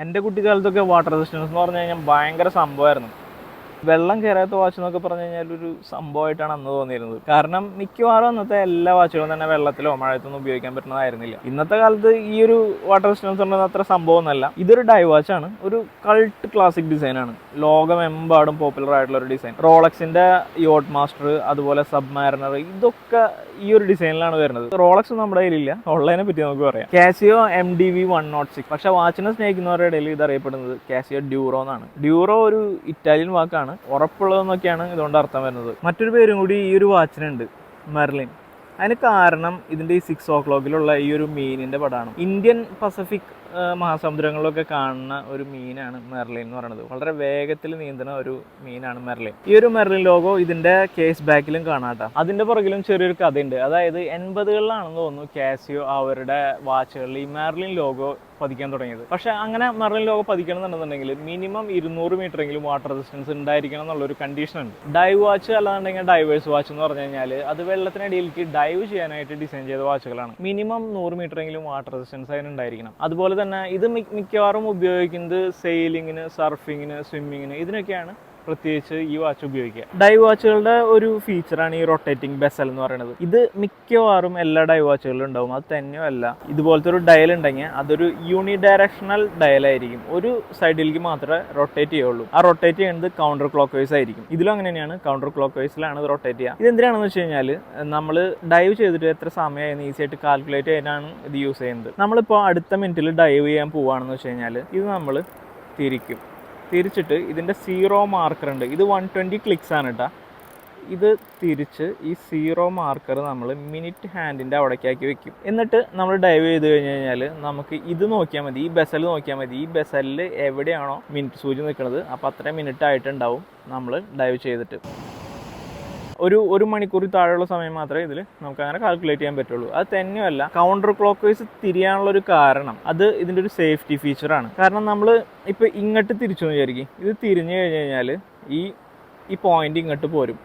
എൻ്റെ കുട്ടിക്കാലത്തൊക്കെ water resistance എന്ന് പറഞ്ഞു കഴിഞ്ഞാൽ ഭയങ്കര സംഭവമായിരുന്നു. വെള്ളം കയറാത്ത വാച്ച് എന്നൊക്കെ പറഞ്ഞു കഴിഞ്ഞാൽ ഒരു സംഭവമായിട്ടാണ് അന്ന് തോന്നിയിരുന്നത്. കാരണം മിക്കവാറും അന്നത്തെ എല്ലാ വാച്ചുകളും തന്നെ വെള്ളത്തിലോ മഴയത്തൊന്നും ഉപയോഗിക്കാൻ പറ്റുന്നതായിരുന്നില്ല. ഇന്നത്തെ കാലത്ത് ഈ ഒരു വാട്ടർ റെസിസ്റ്റൻസ് ഉണ്ടെന്ന് അത്ര സംഭവമൊന്നുമല്ല. ഇതൊരു ഡൈവ് വാച്ചാണ്, ഒരു കൾട്ട് ക്ലാസിക് ഡിസൈനാണ്, ലോകമെമ്പാടും പോപ്പുലർ ആയിട്ടുള്ള ഒരു ഡിസൈൻ. റോളക്സിന്റെ യോട്ട് മാസ്റ്റർ, അതുപോലെ സബ്മാരിനർ, ഇതൊക്കെ ഈ ഒരു ഡിസൈനിലാണ് വരുന്നത്. റോളക്സ് നമ്മുടെ കയ്യിലില്ല, ഉള്ളതിനെ പറ്റി നമുക്ക് പറയാം. Casio MDV 106. പക്ഷെ വാച്ചിനെ സ്നേഹിക്കുന്നവരുടെ ഇടയിൽ ഇത് അറിയപ്പെടുന്നത് കാസിയോ ഡ്യൂറോ എന്നാണ്. ഡ്യൂറോ ഒരു ഇറ്റാലിയൻ വാക്കാണ്, ഉറപ്പുള്ളതെന്നൊക്കെയാണ് ഇതുകൊണ്ട് അർത്ഥം വരുന്നത്. മറ്റൊരു പേരും കൂടി ഈ ഒരു വാച്ചിനുണ്ട്, മെർലിൻ. അതിന് കാരണം ഇതിൻ്റെ ഈ 6 o'clock ഈ ഒരു മീനിൻ്റെ പടമാണ്. ഇന്ത്യൻ പസഫിക് മഹാസമുദ്രങ്ങളിലൊക്കെ കാണുന്ന ഒരു മീനാണ് മെർലിൻ എന്ന് പറയുന്നത്. വളരെ വേഗത്തിൽ നീന്തുന്ന ഒരു മീനാണ് മെർലിൻ. ഈ ഒരു മെർലിൻ ലോഗോ ഇതിന്റെ കേസ് ബാക്കിലും കാണാട്ടോ. അതിന്റെ പുറകിലും ചെറിയൊരു കഥയുണ്ട്. അതായത് 80കളിലാണെന്ന് തോന്നുന്നു കാസിയോ അവരുടെ വാച്ചുകളിൽ ഈ മെർലിൻ ലോഗോ പതിക്കാൻ തുടങ്ങിയത്. പക്ഷെ അങ്ങനെ മെർലിൻ ലോഗോ പതിക്കണം എന്നുണ്ടെന്നുണ്ടെങ്കിൽ മിനിമം 200 മീറ്റർ എങ്കിലും വാട്ടർ റെസിസ്റ്റൻസ് ഉണ്ടായിരിക്കണം എന്നുള്ളൊരു കണ്ടീഷൻ ഉണ്ട്. ഡൈവ് വാച്ച് അല്ലാന്നുണ്ടെങ്കിൽ ഡൈവേഴ്സ് വാച്ച് എന്ന് പറഞ്ഞു കഴിഞ്ഞാൽ അത് വെള്ളത്തിനടിയിലേക്ക് ഡൈവ് ചെയ്യാനായിട്ട് ഡിസൈൻ ചെയ്ത വാച്ചുകളാണ്. മിനിമം 100 മീറ്റർ എങ്കിലും വാട്ടർ റെസിസ്റ്റൻസ് അതിന് ഉണ്ടായിരിക്കണം. അതുപോലെ തന്നെ ഇത് മിക്കവാറും ഉപയോഗിക്കുന്നത് സെയിലിങ്ങിന്, സർഫിങ്ങിന്, സ്വിമ്മിങ്ങിന്, ഇതിനൊക്കെയാണ് പ്രത്യേകിച്ച് ഈ വാച്ച് ഉപയോഗിക്കുക. ഡൈവ് വാച്ചുകളുടെ ഒരു ഫീച്ചറാണ് ഈ റൊട്ടേറ്റിംഗ് ബെസൽ എന്ന് പറയുന്നത്. ഇത് മിക്കവാറും എല്ലാ ഡൈവ് വാച്ചുകളിലും ഉണ്ടാവും. അത് തന്നെയല്ല, ഇതുപോലത്തെ ഒരു ഡയൽ ഉണ്ടെങ്കിൽ അതൊരു യൂണിഡയറക്ഷണൽ ഡയലായിരിക്കും. ഒരു സൈഡിലേക്ക് മാത്രമേ റൊട്ടേറ്റ് ചെയ്യുള്ളൂ. ആ റൊട്ടേറ്റ് ചെയ്യുന്നത് കൗണ്ടർ ക്ലോക്ക് വൈസ് ആയിരിക്കും. ഇതിലും അങ്ങനെ തന്നെയാണ്, കൗണ്ടർ ക്ലോക്ക് വൈസിലാണ് ഇത് റൊട്ടേറ്റ് ചെയ്യുക. ഇതെന്തിനാണെന്ന് വെച്ച് കഴിഞ്ഞാൽ നമ്മൾ ഡൈവ് ചെയ്തിട്ട് എത്ര സമയമായിരുന്നു ഈസി ആയിട്ട് കാൽക്കുലേറ്റ് ചെയ്യാനാണ് ഇത് യൂസ് ചെയ്യുന്നത്. നമ്മളിപ്പോൾ അടുത്ത മിനിറ്റിൽ ഡൈവ് ചെയ്യാൻ പോവുകയാണെന്ന് വെച്ച് കഴിഞ്ഞാൽ ഇത് നമ്മൾ തിരിച്ചിട്ട് ഇതിൻ്റെ 0 മാർക്കർ ഉണ്ട്. ഇത് 120 ക്ലിക്സ് ആണ് കേട്ടോ. ഇത് തിരിച്ച് ഈ 0 മാർക്കർ നമ്മൾ മിനിറ്റ് ഹാൻഡിൻ്റെ അവിടേക്കാക്കി വെക്കും. എന്നിട്ട് നമ്മൾ ഡൈവ് ചെയ്ത് കഴിഞ്ഞ് കഴിഞ്ഞാൽ നമുക്ക് ഇത് നോക്കിയാൽ മതി, ഈ ബെസൽ നോക്കിയാൽ മതി. ഈ ബെസലിൽ എവിടെയാണോ മിനിറ്റ് സൂചി നിൽക്കുന്നത് അപ്പോൾ അത്രയും മിനിറ്റ് ആയിട്ടുണ്ടാവും നമ്മൾ ഡൈവ് ചെയ്തിട്ട്. ഒരു മണിക്കൂർ താഴെയുള്ള സമയം മാത്രമേ ഇതിൽ നമുക്ക് അങ്ങനെ കാൽക്കുലേറ്റ് ചെയ്യാൻ പറ്റുള്ളൂ. അത് തന്നെയല്ല, കൗണ്ടർ ക്ലോക്ക് വൈസ് തിരിയാനുള്ള ഒരു കാരണം അത് ഇതിൻ്റെ ഒരു സേഫ്റ്റി ഫീച്ചറാണ്. കാരണം നമ്മൾ ഇപ്പോൾ ഇങ്ങോട്ട് തിരിച്ചു എന്ന് വിചാരിക്കും, ഇത് തിരിഞ്ഞു കഴിഞ്ഞ് കഴിഞ്ഞാൽ ഈ പോയിന്റ് ഇങ്ങോട്ട് പോരും.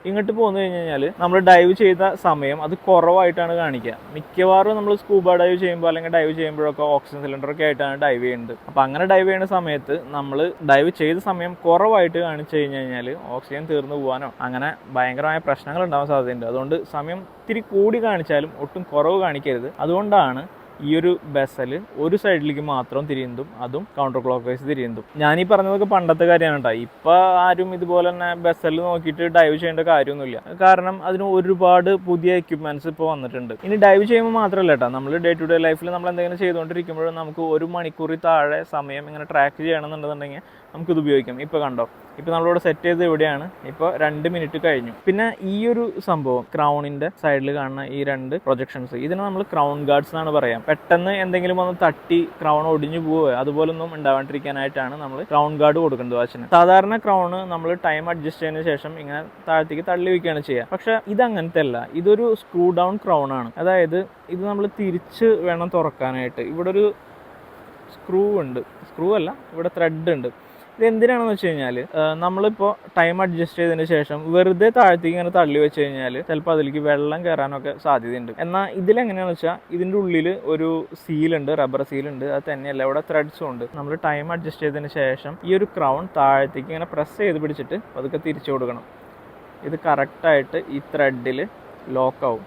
ഇങ്ങോട്ട് പോന്നു കഴിഞ്ഞ് കഴിഞ്ഞാൽ നമ്മൾ ഡൈവ് ചെയ്ത സമയം അത് കുറവായിട്ടാണ് കാണിക്കുക. മിക്കവാറും നമ്മൾ സ്കൂബ ഡൈവ് ചെയ്യുമ്പോൾ അല്ലെങ്കിൽ ഡൈവ് ചെയ്യുമ്പോഴൊക്കെ ഓക്സിജൻ സിലിണ്ടറൊക്കെ ആയിട്ടാണ് ഡൈവ് ചെയ്യുന്നത്. അപ്പോൾ അങ്ങനെ ഡൈവ് ചെയ്യുന്ന സമയത്ത് നമ്മൾ ഡൈവ് ചെയ്ത സമയം കുറവായിട്ട് കാണിച്ചു കഴിഞ്ഞ് കഴിഞ്ഞാൽ ഓക്സിജൻ തീർന്നു പോകാനോ അങ്ങനെ ഭയങ്കരമായ പ്രശ്നങ്ങൾ ഉണ്ടാവാൻ സാധ്യതയുണ്ട്. അതുകൊണ്ട് സമയം ഇത്തിരി കൂടി കാണിച്ചാലും ഒട്ടും കുറവ് കാണിക്കരുത്. അതുകൊണ്ടാണ് ഈ ഒരു ബെസൽ ഒരു സൈഡിലേക്ക് മാത്രം തിരിയുന്നതും അതും കൗണ്ടർ ക്ലോക്ക് വൈസ് തിരിയുന്നതും. ഞാനീ പറഞ്ഞതൊക്കെ പണ്ടത്തെ കാര്യമാണ് കേട്ടോ. ഇപ്പം ആരും ഇതുപോലെ തന്നെ ബെസൽ നോക്കിയിട്ട് ഡൈവ് ചെയ്യേണ്ട കാര്യമൊന്നുമില്ല. കാരണം അതിന് ഒരുപാട് പുതിയ എക്യുപ്മെന്റ്സ് ഇപ്പോൾ വന്നിട്ടുണ്ട്. ഇനി ഡൈവ് ചെയ്യുമ്പോൾ മാത്രമല്ല കേട്ടോ, നമ്മൾ ഡേ ടു ഡേ ലൈഫിൽ നമ്മൾ എന്തെങ്കിലും ചെയ്തുകൊണ്ടിരിക്കുമ്പോഴും നമുക്ക് 1 മണിക്കൂറിൽ താഴെ സമയം ഇങ്ങനെ ട്രാക്ക് ചെയ്യണമെന്നുണ്ടെന്നുണ്ടെങ്കിൽ നമുക്കിത് ഉപയോഗിക്കാം. ഇപ്പോൾ കണ്ടോ, ഇപ്പോൾ നമ്മളിവിടെ സെറ്റ് ചെയ്ത് എവിടെയാണ്, ഇപ്പോൾ 2 മിനിറ്റ് കഴിഞ്ഞു. പിന്നെ ഈ ഒരു സംഭവം ക്രൗണിൻ്റെ സൈഡിൽ കാണുന്ന ഈ 2 പ്രൊജക്ഷൻസ്, ഇതിനെ നമ്മൾ ക്രൗൺ ഗാർഡ്സ് എന്നാണ് പറയാം. പെട്ടെന്ന് എന്തെങ്കിലും ഒന്ന് തട്ടി ക്രൗൺ ഒടിഞ്ഞു പോവുക അതുപോലൊന്നും ഉണ്ടാവാണ്ടിരിക്കാനായിട്ടാണ് നമ്മൾ ക്രൗൺ ഗാർഡ് കൊടുക്കുന്നത് വാച്ചിന്. സാധാരണ ക്രൗണ് നമ്മൾ ടൈം അഡ്ജസ്റ്റ് ചെയ്തതിന് ശേഷം ഇങ്ങനെ താഴത്തേക്ക് തള്ളി വയ്ക്കുകയാണ് ചെയ്യുക. പക്ഷെ ഇത് അങ്ങനത്തെ അല്ല, ഇതൊരു സ്ക്രൂ ഡൗൺ ക്രൗൺ ആണ്. അതായത് ഇത് നമ്മൾ തിരിച്ച് വേണം തുറക്കാനായിട്ട്. ഇവിടെ ഒരു സ്ക്രൂ അല്ല, ഇവിടെ ത്രെഡ് ഉണ്ട്. ഇത് എന്തിനാണെന്ന് വെച്ച് കഴിഞ്ഞാൽ നമ്മളിപ്പോൾ ടൈം അഡ്ജസ്റ്റ് ചെയ്തതിന് ശേഷം വെറുതെ താഴത്തേക്ക് ഇങ്ങനെ തള്ളി വെച്ച് കഴിഞ്ഞാൽ ചിലപ്പോൾ അതിലേക്ക് വെള്ളം കയറാനൊക്കെ സാധ്യതയുണ്ട്. എന്നാൽ ഇതിലെങ്ങനെയാണെന്ന് വെച്ചാൽ ഇതിൻ്റെ ഉള്ളിൽ ഒരു സീലുണ്ട്, റബ്ബർ സീലുണ്ട്. അത് തന്നെയല്ല, ഇവിടെ ത്രെഡ്സും ഉണ്ട്. നമ്മൾ ടൈം അഡ്ജസ്റ്റ് ചെയ്തതിന് ശേഷം ഈ ഒരു ക്രൗൺ താഴത്തേക്ക് ഇങ്ങനെ പ്രസ് ചെയ്ത് പിടിച്ചിട്ട് അതൊക്കെ തിരിച്ചു കൊടുക്കണം. ഇത് കറക്റ്റായിട്ട് ഈ ത്രെഡിൽ ലോക്കാവും.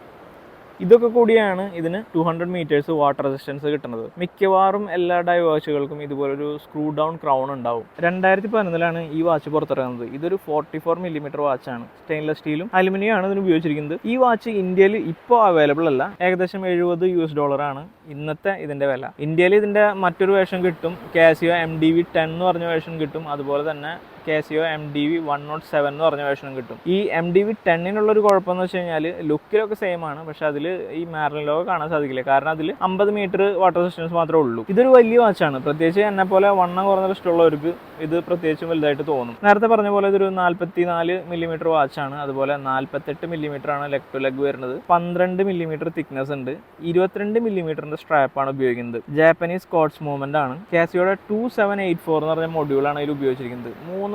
ഇതൊക്കെ കൂടിയാണ് ഇതിന് 200 മീറ്റേഴ്സ് വാട്ടർ റെസിസ്റ്റൻസ് കിട്ടുന്നത്. മിക്കവാറും എല്ലാ ഡൈവ് വാച്ചുകൾക്കും ഇതുപോലൊരു സ്ക്രൂ ഡൗൺ ക്രൗൺ ഉണ്ടാവും. 2011 ഈ വാച്ച് പുറത്തിറങ്ങുന്നത്. ഇതൊരു 44 മില്ലിമീറ്റർ വാച്ചാണ്. സ്റ്റെയിൻലെസ് സ്റ്റീലും അലുമിനിയം ആണ് ഇതിന് ഉപയോഗിച്ചിരിക്കുന്നത്. ഈ വാച്ച് ഇന്ത്യയിൽ ഇപ്പോൾ അവൈലബിൾ അല്ല. ഏകദേശം $70 ഇന്നത്തെ ഇതിന്റെ വില. ഇന്ത്യയിൽ ഇതിന്റെ മറ്റൊരു വേർഷൻ കിട്ടും, കാസിയോ MDV 10 എന്ന് പറഞ്ഞ വേർഷൻ കിട്ടും. അതുപോലെ തന്നെ കാസിയോ MDV 107 എന്ന് പറഞ്ഞ വേർഷനും കിട്ടും. ഈ MDV 10 ഒരു കുഴപ്പമെന്ന് വെച്ച് കഴിഞ്ഞാൽ ലുക്കിലൊക്കെ സെയിം ആണ്, പക്ഷെ അതിൽ ഈ മെർലിൻ ലോഗോ കാണാൻ സാധിക്കില്ല. കാരണം അതിൽ 50 മീറ്റർ വാട്ടർ റെസിസ്റ്റൻസ് മാത്രമേ ഉള്ളൂ. ഇതൊരു വലിയ വാച്ചാണ്. പ്രത്യേകിച്ച് എന്നെ പോലെ വണ്ണം കുറഞ്ഞ ഇഷ്ടമുള്ളവർക്ക് ഇത് പ്രത്യേകിച്ചും വലുതായിട്ട് തോന്നും. നേരത്തെ പറഞ്ഞ പോലെ ഇതൊരു 44 മില്ലിമീറ്റർ വാച്ചാണ്. അതുപോലെ 48 മില്ലിമീറ്റർ ആണ് ലെഗ് ടു ലെഗ് വരുന്നത്. 12 മില്ലിമീറ്റർ തിക്നെസ് ഉണ്ട്. 22 മില്ലിമീറ്ററിന്റെ സ്ട്രാപ്പാണ് ഉപയോഗിക്കുന്നത്. ജാപ്പനീസ് സ്കോട്ട്സ് മൂവ്മെന്റ് ആണ്. കാസിയോയുടെ 2784 എന്ന് പറഞ്ഞ മൊഡ്യൂളാണ് ഇതിൽ ഉപയോഗിച്ചിരിക്കുന്നത്. 3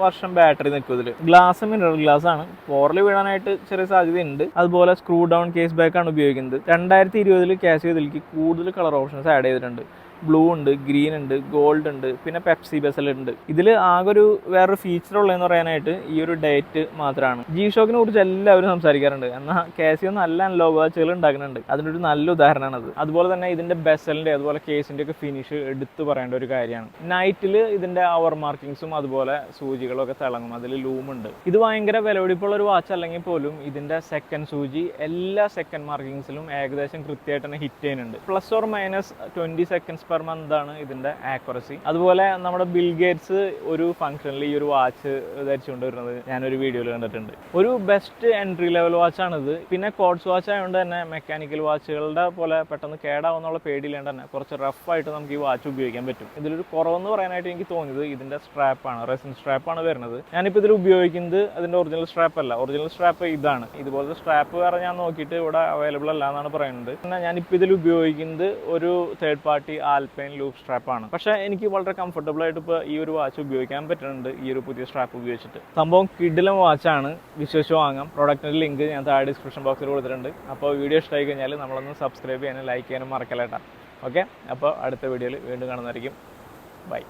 വർഷം ബാറ്ററി നിൽക്കും. ഇതിൽ ഗ്ലാസ് മിനറൽ ഗ്ലാസ് ആണ്. പോറിൽ വീഴാനായിട്ട് ചെറിയ സാധ്യതയുണ്ട്. അതുപോലെ സ്ക്രൂ ഡൗൺ കേസ് ബാക്ക് ആണ് ഉപയോഗിക്കുന്നത്. 2020 കാസിയോ ഇതിലേക്ക് കൂടുതൽ കളർ ഓപ്ഷൻസ് ആഡ് ചെയ്തിട്ടുണ്ട്. ബ്ലൂ ഉണ്ട്, ഗ്രീൻ ഉണ്ട്, ഗോൾഡ് ഉണ്ട്, പിന്നെ പെപ്സി ബെസൽ ഉണ്ട്. ഇതിൽ ആകെ ഒരു വേറൊരു ഫീച്ചർ ഉള്ളതെന്ന് പറയാനായിട്ട് ഈ ഒരു ഡേറ്റ് മാത്രമാണ്. G-Shockനെ കുറിച്ച് എല്ലാവരും സംസാരിക്കാറുണ്ട്, എന്നാൽ Casio നല്ല അനലോഗ് വാച്ചുകൾ ഉണ്ടാക്കുന്നുണ്ട്. അതിനൊരു നല്ല ഉദാഹരണമാണത്. അതുപോലെ തന്നെ ഇതിന്റെ ബെസലിന്റെ അതുപോലെ കേസിന്റെ ഒക്കെ ഫിനിഷ് എടുത്തു പറയേണ്ട ഒരു കാര്യമാണ്. നൈറ്റിൽ ഇതിന്റെ അവർ മാർക്കിങ്സും അതുപോലെ സൂചികളും ഒക്കെ തിളങ്ങും, അതിൽ ലൂം ഉണ്ട്. ഇത് ഭയങ്കര വിലപിടിപ്പുള്ള ഒരു വാച്ച് അല്ലെങ്കിൽ പോലും ഇതിന്റെ സെക്കൻഡ് സൂചി എല്ലാ സെക്കൻഡ് മാർക്കിങ്സിലും ഏകദേശം കൃത്യമായിട്ട് തന്നെ ഹിറ്റ് ചെയ്യുന്നുണ്ട്. ±20 സെക്കൻഡ്സ് പെർ മന്ത് ആണ് ഇതിന്റെ ആക്യുറസി. അതുപോലെ നമ്മുടെ ബിൽ ഗേറ്റ്സ് ഒരു ഫംഗ്ഷനിൽ ഈ ഒരു വാച്ച് ധരിച്ചുകൊണ്ട് വരുന്നത് ഞാനൊരു വീഡിയോയിൽ കണ്ടിട്ടുണ്ട്. ഒരു ബെസ്റ്റ് എൻട്രി ലെവൽ വാച്ചാണിത്. പിന്നെ കോഡ്സ് വാച്ച് ആയതുകൊണ്ട് തന്നെ മെക്കാനിക്കൽ വാച്ചുകളുടെ പോലെ പെട്ടെന്ന് കേടാവുന്നുള്ള പേടിയില്ലാണ്ട് തന്നെ കുറച്ച് റഫായിട്ട് നമുക്ക് ഈ വാച്ച് ഉപയോഗിക്കാൻ പറ്റും. ഇതിലൊരു കുറവെന്ന് പറയാനായിട്ട് എനിക്ക് തോന്നിയത് ഇതിന്റെ സ്ട്രാപ്പാണ്, റെസിൻ സ്ട്രാപ്പാണ് വരുന്നത്. ഞാനിപ്പോൾ ഇതിൽ ഉപയോഗിക്കുന്നത് അതിന്റെ ഒറിജിനൽ സ്ട്രാപ്പ് അല്ല. ഒറിജിനൽ സ്ട്രാപ്പ് ഇതാണ്. ഇതുപോലത്തെ സ്ട്രാപ്പ് വേറെ ഞാൻ നോക്കിയിട്ട് ഇവിടെ അവൈലബിൾ അല്ല എന്നാണ് പറയുന്നത്. പിന്നെ ഞാനിപ്പോൾ ഇതിൽ ഉപയോഗിക്കുന്നത് ഒരു തേർഡ് പാർട്ടി ആൽപൈൻ ലൂപ്പ് സ്ട്രാപ്പാണ്. പക്ഷേ എനിക്ക് വളരെ കംഫർട്ടബിൾ ആയിട്ട് ഇപ്പോൾ ഈ ഒരു വാച്ച് ഉപയോഗിക്കാൻ പറ്റുന്നുണ്ട് ഈ ഒരു പുതിയ സ്ട്രാപ്പ് ഉപയോഗിച്ചിട്ട്. സംഭവം കിഡിലൻ വാച്ചാണ്, വിശ്വസിച്ച് വാങ്ങാം. പ്രോഡക്റ്റിന്റെ ലിങ്ക് ഞാൻ താഴെ ഡിസ്ക്രിപ്ഷൻ ബോക്സിൽ കൊടുത്തിട്ടുണ്ട്. അപ്പോൾ വീഡിയോ ഇഷ്ടമായി കഴിഞ്ഞാൽ നമ്മളൊന്ന് സബ്സ്ക്രൈബ് ചെയ്യാനും ലൈക്ക് ചെയ്യാനും മറക്കല്ലേട്ടാ. ഓക്കെ, അപ്പോൾ അടുത്ത വീഡിയോയിൽ വീണ്ടും കാണുന്നതായിരിക്കും. ബൈ.